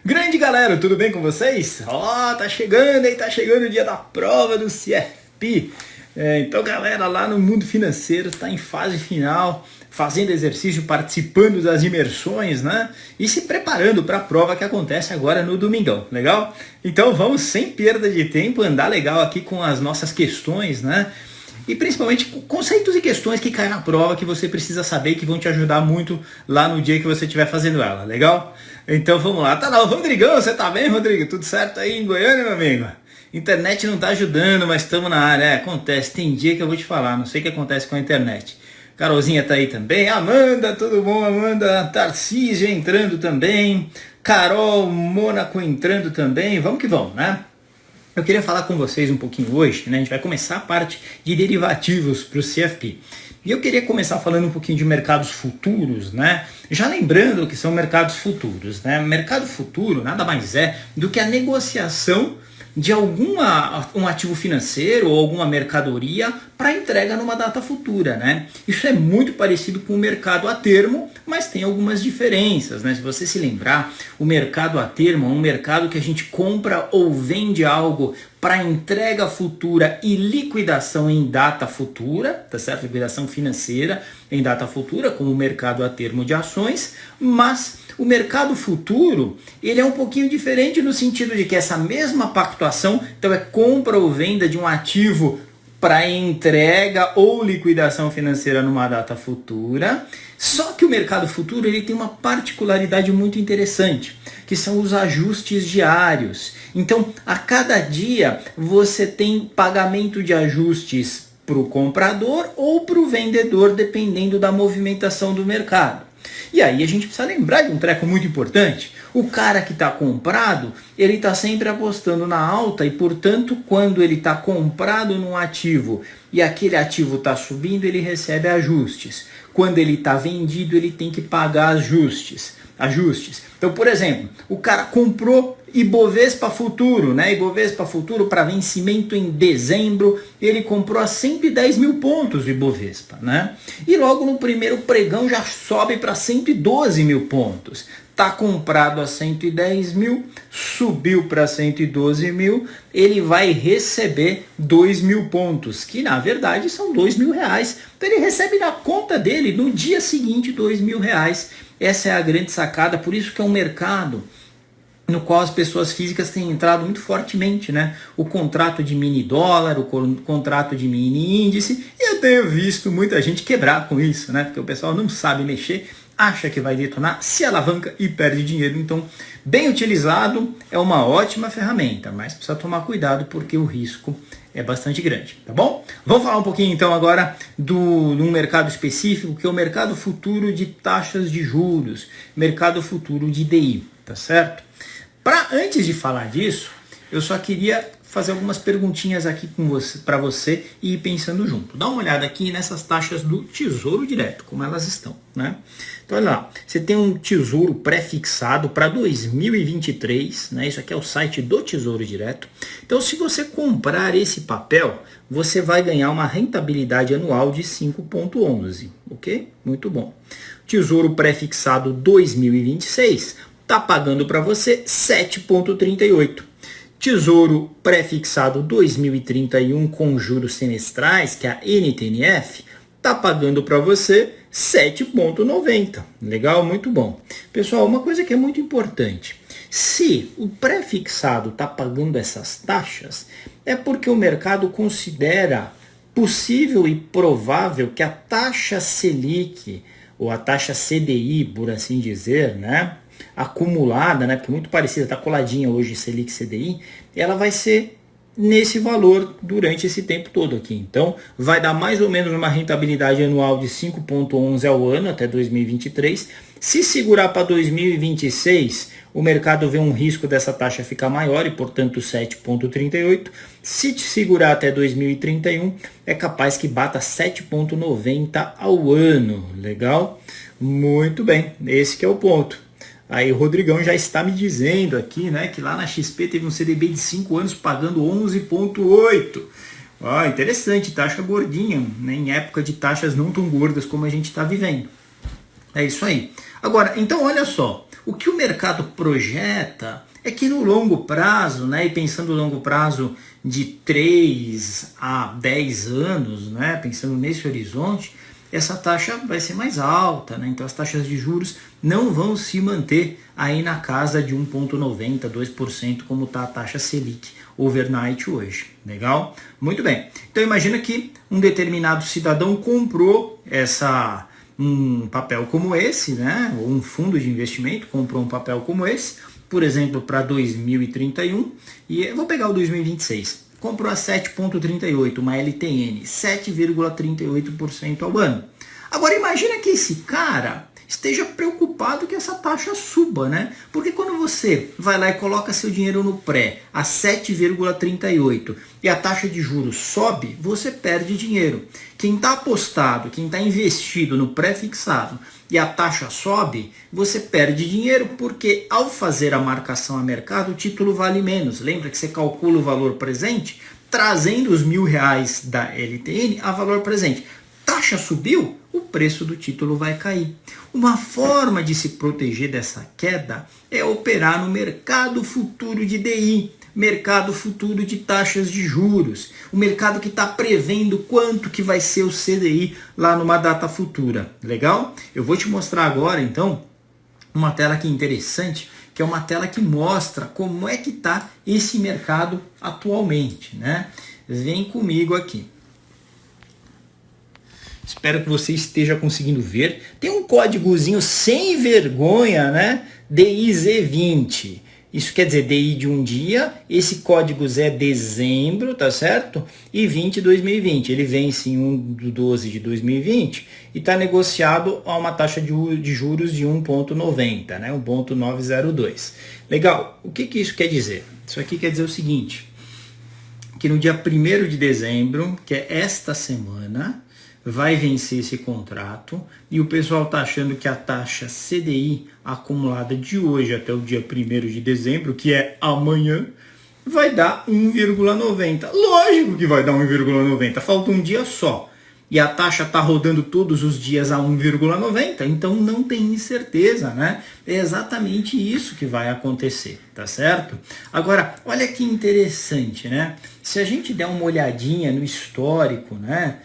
Grande galera, tudo bem com vocês? Ó, tá chegando o dia da prova do CFP. Então galera, lá no mundo financeiro está em fase final, fazendo exercício, participando das imersões, né? E se preparando para a prova que acontece agora no domingão, legal? Então vamos, sem perda de tempo, andar legal aqui com as nossas questões, né? E principalmente conceitos e questões que caem na prova que você precisa saber, que vão te ajudar muito lá no dia que você estiver fazendo ela, legal? Então vamos lá. Tá lá o Rodrigão, você tá bem, Rodrigo? Tudo certo aí em Goiânia, meu amigo? Internet não tá ajudando, mas estamos na área. Acontece, tem dia que eu vou te falar, não sei o que acontece com a internet. Carolzinha tá aí também. Amanda, tudo bom, Amanda? Tarcísio entrando também. Carol, Mônaco entrando também. Vamos que vamos, né? Eu queria falar com vocês um pouquinho hoje, né? A gente vai começar a parte de derivativos para o CFP. E eu queria começar falando um pouquinho de mercados futuros, né? Já lembrando que são mercados futuros, né? Mercado futuro nada mais é do que a negociação de um ativo financeiro ou alguma mercadoria para entrega numa data futura, né? Isso é muito parecido com o mercado a termo, mas tem algumas diferenças, né? Se você se lembrar, o mercado a termo é um mercado que a gente compra ou vende algo para entrega futura e liquidação em data futura, tá certo? Liquidação financeira em data futura, como o mercado a termo de ações, mas o mercado futuro, ele é um pouquinho diferente no sentido de que essa mesma pactuação, então é compra ou venda de um ativo para entrega ou liquidação financeira numa data futura, só que o mercado futuro ele tem uma particularidade muito interessante, que são os ajustes diários. Então, a cada dia você tem pagamento de ajustes para o comprador ou para o vendedor, dependendo da movimentação do mercado. E aí a gente precisa lembrar de um treco muito importante. O cara que está comprado, ele está sempre apostando na alta e, portanto, quando ele está comprado num ativo e aquele ativo está subindo, ele recebe ajustes. Quando ele está vendido, ele tem que pagar ajustes. Então, por exemplo, o cara comprou Ibovespa Futuro, né? Ibovespa Futuro para vencimento em dezembro, ele comprou a 110 mil pontos o Ibovespa, né? E logo no primeiro pregão já sobe para 112 mil pontos. Está comprado a 110 mil, subiu para 112 mil, ele vai receber 2 mil pontos, que na verdade são 2 mil reais. Então ele recebe na conta dele no dia seguinte 2 mil reais. Essa é a grande sacada, por isso que é um mercado no qual as pessoas físicas têm entrado muito fortemente, né? O contrato de mini dólar, o contrato de mini índice, e eu tenho visto muita gente quebrar com isso, né? Porque o pessoal não sabe mexer, acha que vai detonar, se alavanca e perde dinheiro. Então, bem utilizado, é uma ótima ferramenta, mas precisa tomar cuidado porque o risco é bastante grande, tá bom? Vamos falar um pouquinho então agora de um mercado específico, que é o mercado futuro de taxas de juros, mercado futuro de DI, tá certo? Antes de falar disso, eu só queria fazer algumas perguntinhas aqui para você e ir pensando junto. Dá uma olhada aqui nessas taxas do Tesouro Direto, como elas estão, né? Então olha lá, você tem um tesouro pré-fixado para 2023, né? Isso aqui é o site do Tesouro Direto. Então se você comprar esse papel, você vai ganhar uma rentabilidade anual de 5,11, ok? Muito bom. Tesouro pré-fixado 2026 está pagando para você 7,38. Tesouro pré-fixado 2031 com juros semestrais, que é a NTNF, está pagando para você 7,90. Legal? Muito bom. Pessoal, uma coisa que é muito importante. Se o pré-fixado está pagando essas taxas, é porque o mercado considera possível e provável que a taxa Selic, ou a taxa CDI, por assim dizer, né? Acumulada, né, porque é muito parecida, está coladinha hoje Selic CDI, ela vai ser nesse valor durante esse tempo todo aqui. Então, vai dar mais ou menos uma rentabilidade anual de 5,11 ao ano até 2023. Se segurar para 2026, o mercado vê um risco dessa taxa ficar maior e, portanto, 7,38. Se te segurar até 2031, é capaz que bata 7,90 ao ano. Legal? Muito bem, esse que é o ponto. Aí o Rodrigão já está me dizendo aqui, né, que lá na XP teve um CDB de 5 anos pagando 11,8. Interessante, taxa gordinha, né, em época de taxas não tão gordas como a gente está vivendo. É isso aí. Agora, então olha só, O que o mercado projeta é que no longo prazo, né, e pensando no longo prazo de 3 a 10 anos, né, pensando nesse horizonte, essa taxa vai ser mais alta, né? Então as taxas de juros não vão se manter aí na casa de 1,90%, 2%, como está a taxa Selic overnight hoje. Legal? Muito bem. Então imagina que um determinado cidadão comprou um papel como esse, né? Ou um fundo de investimento comprou um papel como esse, por exemplo, para 2031, e eu vou pegar o 2026. Comprou a 7,38, uma LTN, 7,38% ao ano. Agora imagina que esse cara esteja preocupado que essa taxa suba, né? Porque quando você vai lá e coloca seu dinheiro no pré a 7,38 e a taxa de juros sobe, você perde dinheiro. Quem está apostado, quem está investido no pré-fixado e a taxa sobe, você perde dinheiro, porque ao fazer a marcação a mercado, o título vale menos. Lembra que você calcula o valor presente, trazendo os R$1.000 da LTN a valor presente. Taxa subiu, o preço do título vai cair. Uma forma de se proteger dessa queda é operar no mercado futuro de DI, mercado futuro de taxas de juros, o mercado que está prevendo quanto que vai ser o CDI lá numa data futura. Legal? Eu vou te mostrar agora, então, uma tela aqui interessante, que é uma tela que mostra como é que está esse mercado atualmente, né? Vem comigo aqui. Espero que você esteja conseguindo ver. Tem um códigozinho sem vergonha, né? DIZ20. Isso quer dizer DI de um dia. Esse código é dezembro, tá certo? E 20 2020. Ele vence em 1/12 de 2020 e está negociado a uma taxa de juros de 1,90, né? 1,902. Legal. O que isso quer dizer? Isso aqui quer dizer o seguinte, que no dia 1º de dezembro, que é esta semana, vai vencer esse contrato e o pessoal está achando que a taxa CDI acumulada de hoje até o dia 1º de dezembro, que é amanhã, vai dar 1,90. Lógico que vai dar 1,90, falta um dia só. E a taxa está rodando todos os dias a 1,90, então não tem incerteza, né? É exatamente isso que vai acontecer, tá certo? Agora, olha que interessante, né? Se a gente der uma olhadinha no histórico, né?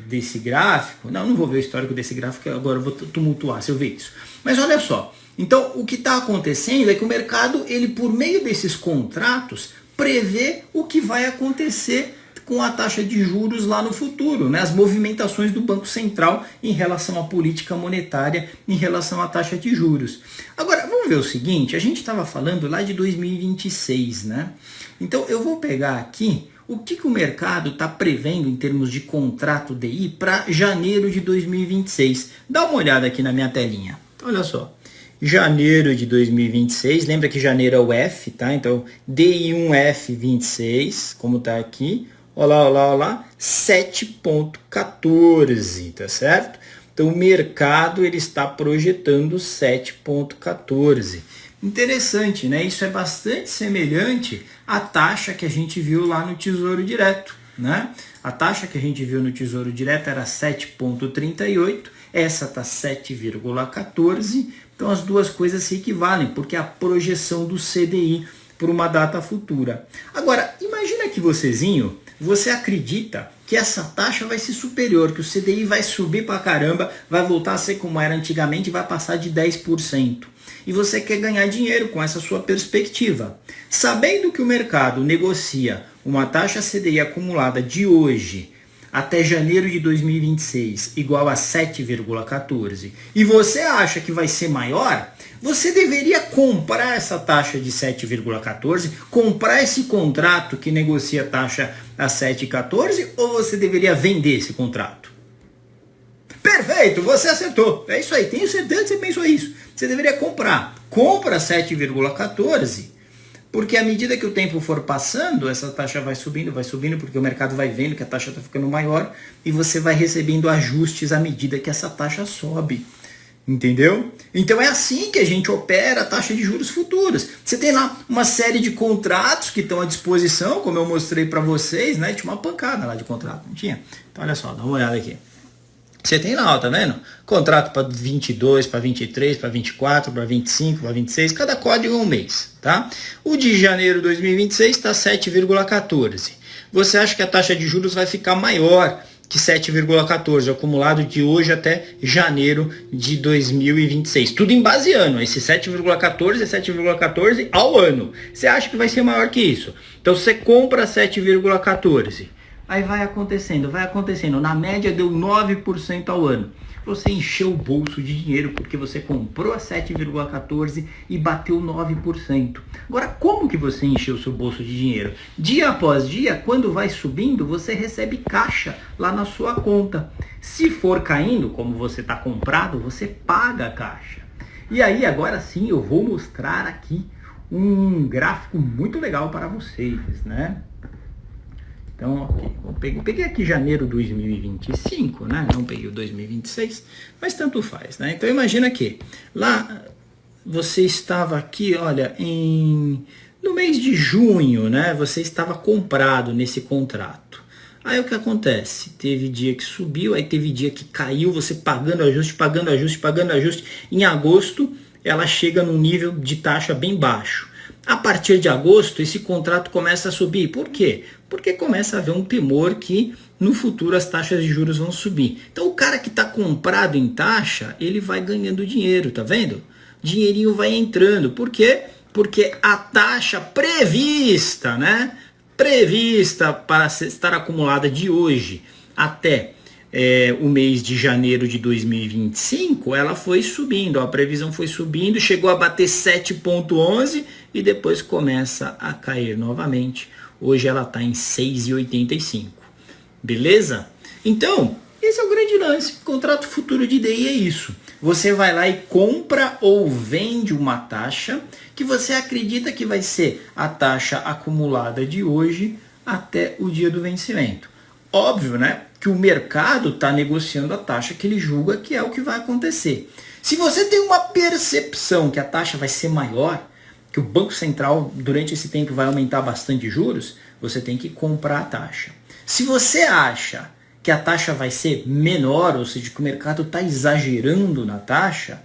Desse gráfico, não vou ver o histórico desse gráfico, agora eu vou tumultuar se eu ver isso. Mas olha só, então o que está acontecendo é que o mercado, ele por meio desses contratos, prevê o que vai acontecer com a taxa de juros lá no futuro, né? As movimentações do Banco Central em relação à política monetária, em relação à taxa de juros. Agora, vamos ver o seguinte, a gente estava falando lá de 2026, né? Então eu vou pegar aqui o que o mercado está prevendo em termos de contrato DI para janeiro de 2026. Dá uma olhada aqui na minha telinha. Olha só. Janeiro de 2026. Lembra que janeiro é o F, tá? Então, DI1F26, como está aqui. Olha lá. 7,14, tá certo? Então, o mercado ele está projetando 7,14. Interessante, né? Isso é bastante semelhante à taxa que a gente viu lá no Tesouro Direto, né? A taxa que a gente viu no Tesouro Direto era 7,38, essa está 7,14, então as duas coisas se equivalem, porque é a projeção do CDI por uma data futura. Agora, imagina que você acredita que essa taxa vai ser superior, que o CDI vai subir pra caramba, vai voltar a ser como era antigamente e vai passar de 10%. E você quer ganhar dinheiro com essa sua perspectiva. Sabendo que o mercado negocia uma taxa CDI acumulada de hoje até janeiro de 2026 igual a 7,14 e você acha que vai ser maior, você deveria comprar essa taxa de 7,14, comprar esse contrato que negocia a taxa a 7,14 ou você deveria vender esse contrato? Perfeito, você acertou. É isso aí, tenho certeza que você pensou isso. Você deveria comprar. Compra 7,14, porque à medida que o tempo for passando, essa taxa vai subindo, porque o mercado vai vendo que a taxa está ficando maior e você vai recebendo ajustes à medida que essa taxa sobe. Entendeu? Então é assim que a gente opera a taxa de juros futuros. Você tem lá uma série de contratos que estão à disposição, como eu mostrei para vocês, né? Tinha uma pancada lá de contrato, não tinha? Então olha só, dá uma olhada aqui. Você tem lá, ó, tá vendo? Contrato para 22, para 23, para 24, para 25, para 26, cada código é um mês, tá? O de janeiro de 2026 está 7,14. Você acha que a taxa de juros vai ficar maior que 7,14, acumulado de hoje até janeiro de 2026. Tudo em base ano, esse 7,14 é 7,14 ao ano. Você acha que vai ser maior que isso? Então você compra 7,14. Aí vai acontecendo. Na média deu 9% ao ano. Você encheu o bolso de dinheiro porque você comprou a 7,14 e bateu 9%. Agora, como que você encheu o seu bolso de dinheiro? Dia após dia, quando vai subindo, você recebe caixa lá na sua conta. Se for caindo, como você está comprado, você paga a caixa. E aí, agora sim, eu vou mostrar aqui um gráfico muito legal para vocês, né? Então, ok, eu peguei aqui janeiro de 2025, né? Não peguei o 2026, mas tanto faz, né? Então, imagina que lá você estava aqui, olha, no mês de junho, né? Você estava comprado nesse contrato. Aí o que acontece? Teve dia que subiu, aí teve dia que caiu, você pagando ajuste. Em agosto, ela chega num nível de taxa bem baixo. A partir de agosto, esse contrato começa a subir. Por quê? Porque começa a haver um temor que no futuro as taxas de juros vão subir. Então o cara que está comprado em taxa, ele vai ganhando dinheiro, tá vendo? Dinheirinho vai entrando. Por quê? Porque a taxa prevista, né? Prevista para estar acumulada de hoje até o mês de janeiro de 2025, ela foi subindo, a previsão foi subindo, chegou a bater 7,11 e depois começa a cair novamente. Hoje ela está em 6,85. Beleza? Então, esse é o grande lance. Contrato futuro de DI é isso. Você vai lá e compra ou vende uma taxa que você acredita que vai ser a taxa acumulada de hoje até o dia do vencimento. Óbvio, né, que o mercado está negociando a taxa que ele julga que é o que vai acontecer. Se você tem uma percepção que a taxa vai ser maior, que o Banco Central durante esse tempo vai aumentar bastante juros, você tem que comprar a taxa. Se você acha que a taxa vai ser menor, ou seja, que o mercado está exagerando na taxa,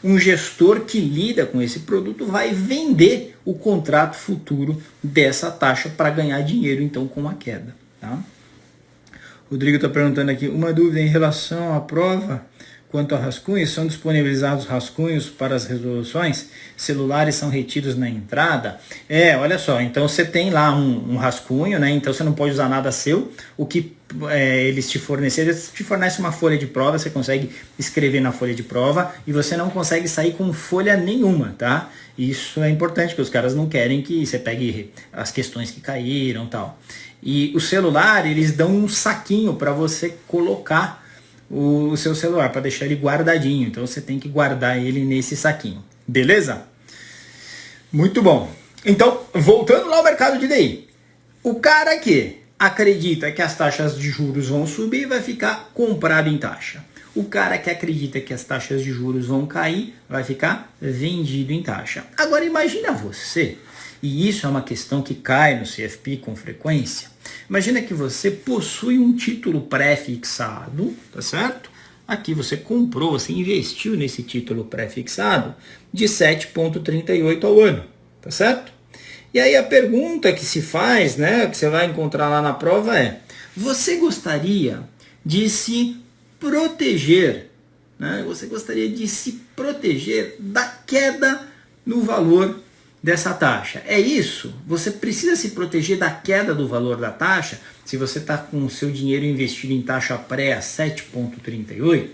um gestor que lida com esse produto vai vender o contrato futuro dessa taxa para ganhar dinheiro, então, com a queda. Tá? Rodrigo está perguntando aqui, uma dúvida em relação à prova quanto a rascunhos, são disponibilizados rascunhos para as resoluções? Celulares são retidos na entrada? Olha só, então você tem lá um rascunho, né? Então você não pode usar nada seu, o que eles te fornecerem, eles te fornecem uma folha de prova, você consegue escrever na folha de prova e você não consegue sair com folha nenhuma, tá? Isso é importante, porque os caras não querem que você pegue as questões que caíram e tal. E o celular, eles dão um saquinho para você colocar o seu celular, para deixar ele guardadinho. Então você tem que guardar ele nesse saquinho. Beleza? Muito bom. Então, voltando lá ao mercado de DI. O cara que acredita que as taxas de juros vão subir vai ficar comprado em taxa. O cara que acredita que as taxas de juros vão cair vai ficar vendido em taxa. Agora imagina você, e isso é uma questão que cai no CFP com frequência. Imagina que você possui um título pré-fixado, tá certo? Aqui você comprou, você investiu nesse título pré-fixado de 7,38 ao ano, tá certo? E aí a pergunta que se faz, né, que você vai encontrar lá na prova é: você gostaria de se proteger, né? Você gostaria de se proteger da queda no valor dessa taxa? É isso? Você precisa se proteger da queda do valor da taxa se você está com o seu dinheiro investido em taxa pré a 7,38?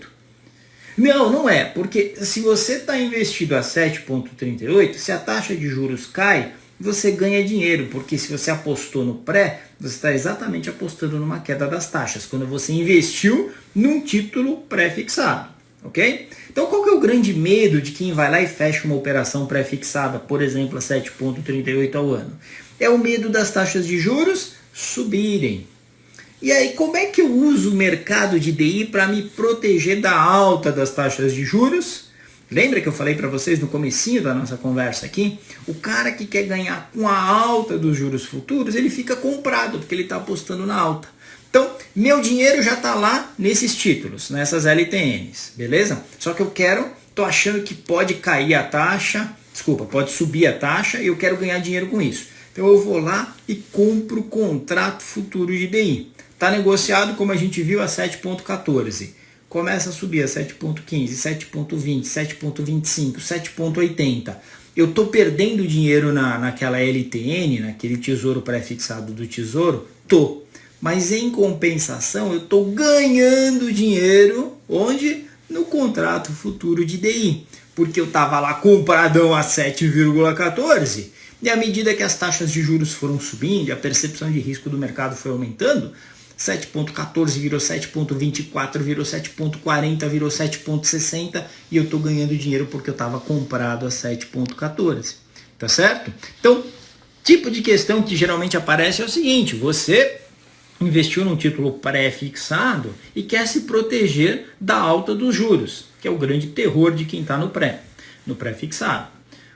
Não, não é, porque se você está investido a 7,38, se a taxa de juros cai, você ganha dinheiro, porque se você apostou no pré, você está exatamente apostando numa queda das taxas, quando você investiu num título pré-fixado, ok? Então qual que é o grande medo de quem vai lá e fecha uma operação pré-fixada, por exemplo, a 7,38 ao ano? É o medo das taxas de juros subirem. E aí, como é que eu uso o mercado de DI para me proteger da alta das taxas de juros? Lembra que eu falei para vocês no comecinho da nossa conversa aqui? O cara que quer ganhar com a alta dos juros futuros, ele fica comprado, porque ele está apostando na alta. Então, meu dinheiro já está lá nesses títulos, nessas LTNs, beleza? Só que tô achando que pode cair a taxa, pode subir a taxa e eu quero ganhar dinheiro com isso. Então eu vou lá e compro o contrato futuro de DI. Está negociado, como a gente viu, a 7,14. Começa a subir a 7,15, 7,20, 7,25, 7,80. Eu estou perdendo dinheiro naquela LTN, naquele tesouro pré-fixado do Tesouro? Tô. Mas em compensação eu estou ganhando dinheiro, onde? No contrato futuro de DI. Porque eu estava lá compradão a 7,14 e à medida que as taxas de juros foram subindo e a percepção de risco do mercado foi aumentando, 7,14 virou 7,24, virou 7,40, virou 7,60 e eu estou ganhando dinheiro porque eu estava comprado a 7,14. Tá certo? Então, tipo de questão que geralmente aparece é o seguinte: você investiu num título pré-fixado e quer se proteger da alta dos juros, que é o grande terror de quem está no pré-fixado.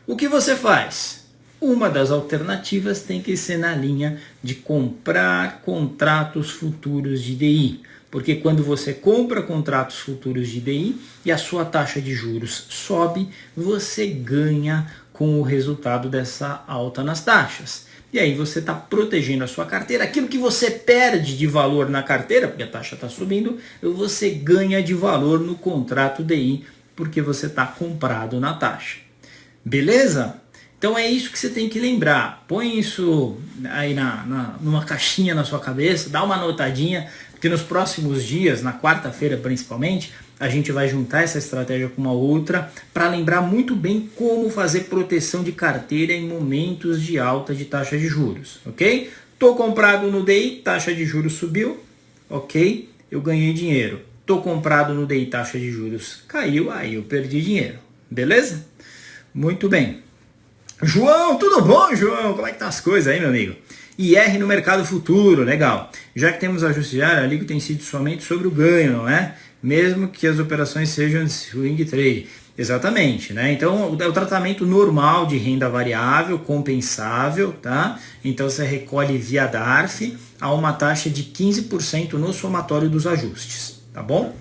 O que você faz? Uma das alternativas tem que ser na linha de comprar contratos futuros de DI. Porque quando você compra contratos futuros de DI e a sua taxa de juros sobe, você ganha com o resultado dessa alta nas taxas. E aí você está protegendo a sua carteira. Aquilo que você perde de valor na carteira, porque a taxa está subindo, você ganha de valor no contrato DI, porque você está comprado na taxa. Beleza? Então é isso que você tem que lembrar. Põe isso aí numa caixinha na sua cabeça, dá uma anotadinha, porque nos próximos dias, na quarta-feira principalmente, a gente vai juntar essa estratégia com uma outra para lembrar muito bem como fazer proteção de carteira em momentos de alta de taxa de juros, ok? Tô comprado no DI, taxa de juros subiu, ok? Eu ganhei dinheiro. Tô comprado no DI, taxa de juros caiu, aí eu perdi dinheiro, beleza? Muito bem. João, tudo bom, João? Como é que tá as coisas aí, meu amigo? IR no mercado futuro, legal. Já que temos ajuste diário, a liga tem sido somente sobre o ganho, não é? Mesmo que as operações sejam de swing trade. Exatamente, né? Então, é o tratamento normal de renda variável, compensável, tá? Então, você recolhe via DARF a uma taxa de 15% no somatório dos ajustes, tá bom?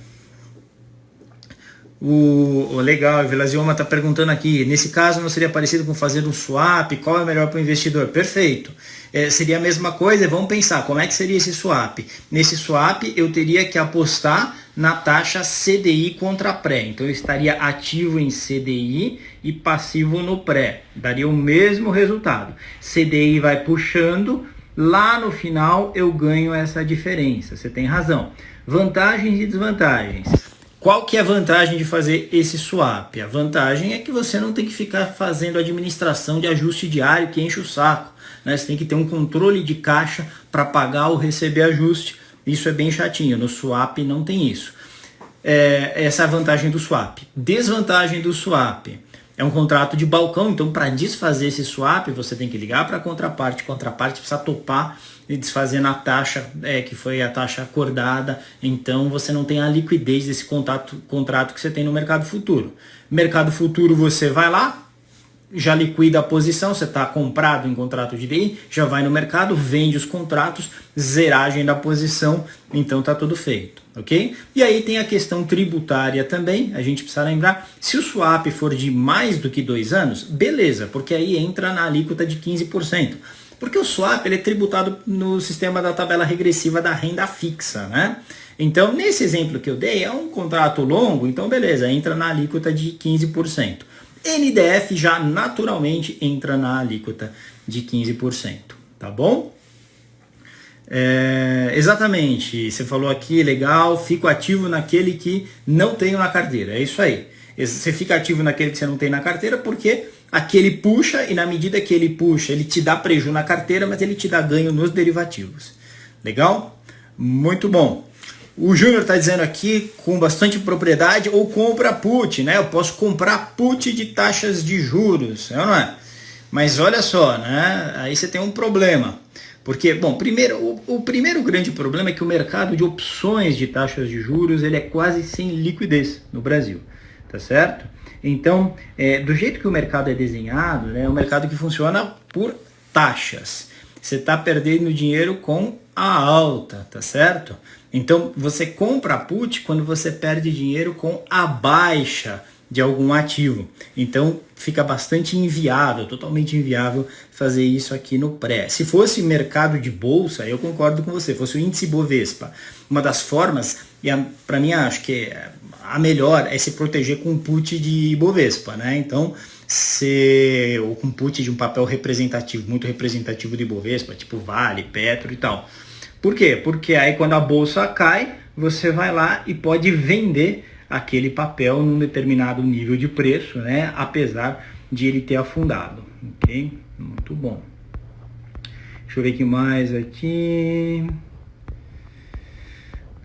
O legal, o Velazioma está perguntando aqui, nesse caso não seria parecido com fazer um swap? Qual é melhor para o investidor? Perfeito. Seria a mesma coisa, vamos pensar, como é que seria esse swap? Nesse swap eu teria que apostar na taxa CDI contra pré. Então eu estaria ativo em CDI e passivo no pré. Daria o mesmo resultado. CDI vai puxando, lá no final eu ganho essa diferença. Você tem razão. Vantagens e desvantagens. Qual que é a vantagem de fazer esse swap? A vantagem é que você não tem que ficar fazendo administração de ajuste diário que enche o saco, né? Você tem que ter um controle de caixa para pagar ou receber ajuste. Isso é bem chatinho. No swap não tem isso. Essa é a vantagem do swap. Desvantagem do swap. É um contrato de balcão, então para desfazer esse swap você tem que ligar para a contraparte precisa topar e desfazer na taxa que foi a taxa acordada, então você não tem a liquidez desse contrato que você tem no mercado futuro. Mercado futuro você vai lá, já liquida a posição, você está comprado em contrato de DI, já vai no mercado, vende os contratos, zeragem da posição, então está tudo feito, ok? E aí tem a questão tributária também, a gente precisa lembrar, se o swap for de mais do que 2 anos, beleza, porque aí entra na alíquota de 15%. Porque o swap ele é tributado no sistema da tabela regressiva da renda fixa, né? Então, nesse exemplo que eu dei, é um contrato longo, então beleza, entra na alíquota de 15%. NDF já naturalmente entra na alíquota de 15%, tá bom? Exatamente, você falou aqui, legal, fico ativo naquele que não tenho na carteira, é isso aí. Você fica ativo naquele que você não tem na carteira porque aquele puxa e na medida que ele puxa, ele te dá prejuízo na carteira, mas ele te dá ganho nos derivativos. Legal? Muito bom. O Júnior está dizendo aqui com bastante propriedade, ou compra put, né? Eu posso comprar put de taxas de juros, não é? Mas olha só, né? Aí você tem um problema. Porque, bom, o primeiro grande problema é que o mercado de opções de taxas de juros ele é quase sem liquidez no Brasil, tá certo? Então, do jeito que o mercado é desenhado, né, é um mercado que funciona por taxas. Você está perdendo dinheiro com à alta, tá certo? Então você compra a put quando você perde dinheiro com a baixa de algum ativo. Então fica bastante inviável, totalmente inviável fazer isso aqui no pré. Se fosse mercado de bolsa, eu concordo com você, fosse o índice Bovespa, uma das formas, e para mim acho que a melhor é se proteger com put de Bovespa, né? Então, ou com put de um papel representativo, muito representativo de Bovespa, tipo Vale, Petro e tal. Por quê? Porque aí quando a bolsa cai, você vai lá e pode vender aquele papel num determinado nível de preço, né? Apesar de ele ter afundado, ok? Muito bom. Deixa eu ver o que mais aqui.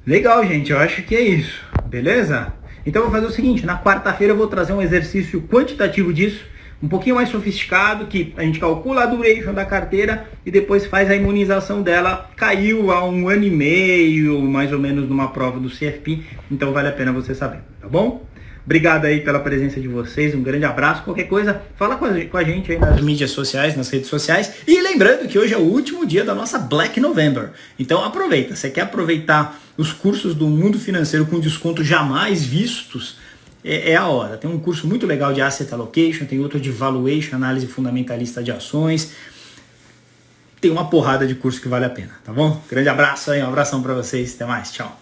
Legal, gente, eu acho que é isso, beleza? Então eu vou fazer o seguinte, na quarta-feira eu vou trazer um exercício quantitativo disso, um pouquinho mais sofisticado, que a gente calcula a duration da carteira e depois faz a imunização dela. Caiu há 1 ano e meio, mais ou menos, numa prova do CFP, então vale a pena você saber, tá bom? Obrigado aí pela presença de vocês, um grande abraço. Qualquer coisa, fala com a gente aí nas mídias sociais, nas redes sociais. E lembrando que hoje é o último dia da nossa Black November. Então aproveita, você quer aproveitar os cursos do mundo financeiro com desconto jamais vistos? É a hora. Tem um curso muito legal de Asset Allocation, tem outro de Valuation, análise fundamentalista de ações. Tem uma porrada de curso que vale a pena, tá bom? Grande abraço aí, um abração para vocês, até mais, tchau.